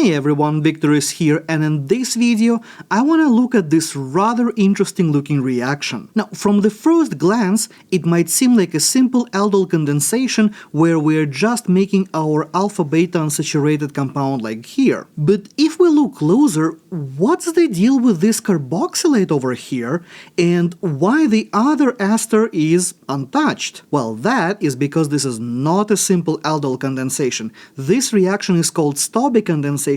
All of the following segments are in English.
Hey everyone, Victor is here, and in this video I want to look at this rather interesting looking reaction. Now, from the first glance, it might seem like a simple aldol condensation where we're just making our alpha-beta unsaturated compound like here. But if we look closer, what's the deal with this carboxylate over here, and why the other ester is untouched? Well, that is because this is not a simple aldol condensation. This reaction is called Stobbe Condensation,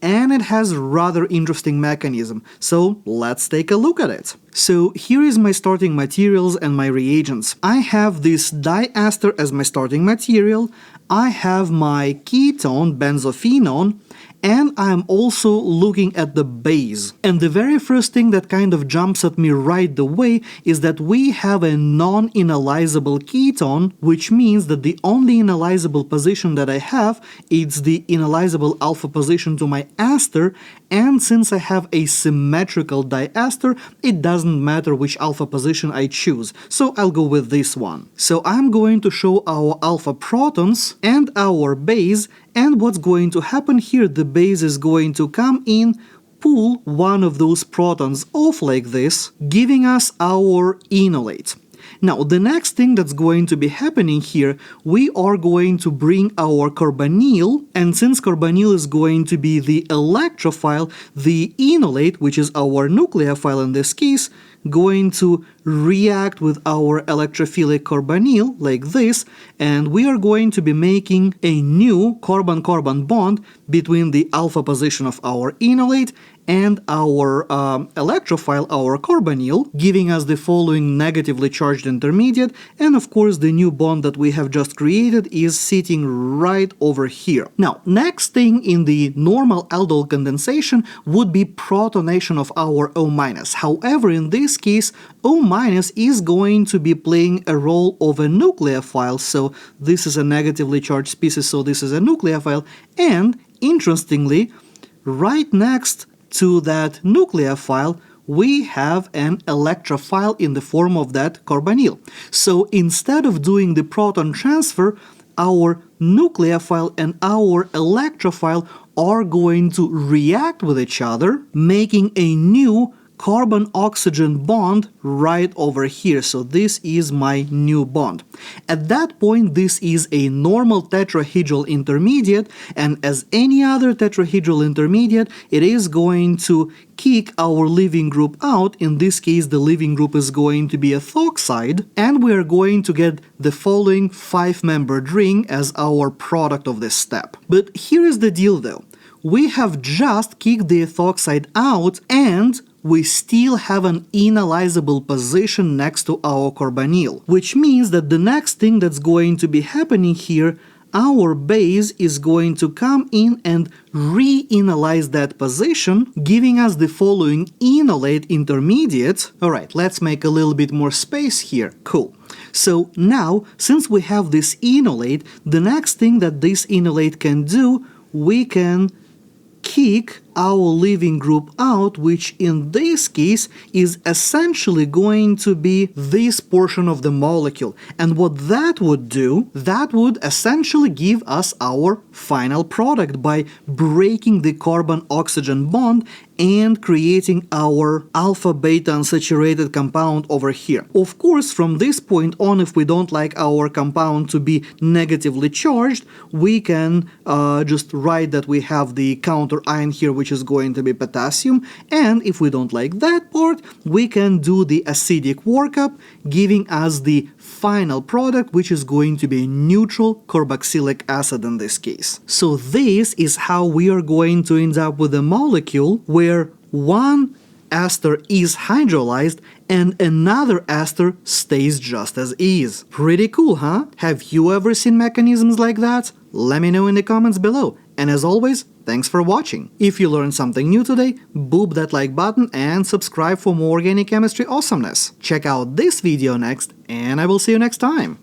and it has rather interesting mechanism. So let's take a look at it. So here is my starting materials and my reagents. I have this diester as my starting material, I have my ketone benzophenone, and I'm also looking at the base. And the very first thing that kind of jumps at me right away is that we have a non-enolizable ketone, which means that the only enolizable position that I have is the enolizable alpha position to my ester, and since I have a symmetrical diester, it doesn't matter which alpha position I choose, so I'll go with this one. So I'm going to show our alpha protons and our base, and what's going to happen here, the base is going to come in, pull one of those protons off like this, giving us our enolate. Now, the next thing that's going to be happening here, we are going to bring our carbonyl, and since carbonyl is going to be the electrophile, the enolate, which is our nucleophile in this case, going to react with our electrophilic carbonyl like this, and we are going to be making a new carbon-carbon bond between the alpha position of our enolate and our electrophile, our carbonyl, giving us the following negatively charged intermediate, and of course the new bond that we have just created is sitting right over here. Now, next thing in the normal aldol condensation would be protonation of our O-. However, in this case, O- is going to be playing a role of a nucleophile, so this is a negatively charged species, so this is a nucleophile, and interestingly, right next to that nucleophile, we have an electrophile in the form of that carbonyl. So instead of doing the proton transfer, our nucleophile and our electrophile are going to react with each other, making a new carbon-oxygen bond right over here. So this is my new bond. At that point, this is a normal tetrahedral intermediate, and as any other tetrahedral intermediate, it is going to kick our leaving group out. In this case, the leaving group is going to be ethoxide, and we are going to get the following 5-membered ring as our product of this step. But here is the deal though. We have just kicked the ethoxide out, and we still have an enolizable position next to our carbonyl, which means that the next thing that's going to be happening here, our base is going to come in and re-enolize that position, giving us the following enolate intermediate. Alright, let's make a little bit more space here. Cool. So now, since we have this enolate, the next thing that this enolate can do, we can kick our leaving group out, which in this case is essentially going to be this portion of the molecule. And what that would do, that would essentially give us our final product by breaking the carbon-oxygen bond and creating our alpha-beta unsaturated compound over here. Of course, from this point on, if we don't like our compound to be negatively charged, we can just write that we have the counter ion here, which is going to be potassium, and if we don't like that part, we can do the acidic workup, giving us the final product, which is going to be neutral carboxylic acid in this case. So this is how we are going to end up with a molecule where one ester is hydrolyzed and another ester stays just as is. Pretty cool, huh? Have you ever seen mechanisms like that? Let me know in the comments below. And as always, thanks for watching. If you learned something new today, boop that like button and subscribe for more organic chemistry awesomeness. Check out this video next, and I will see you next time.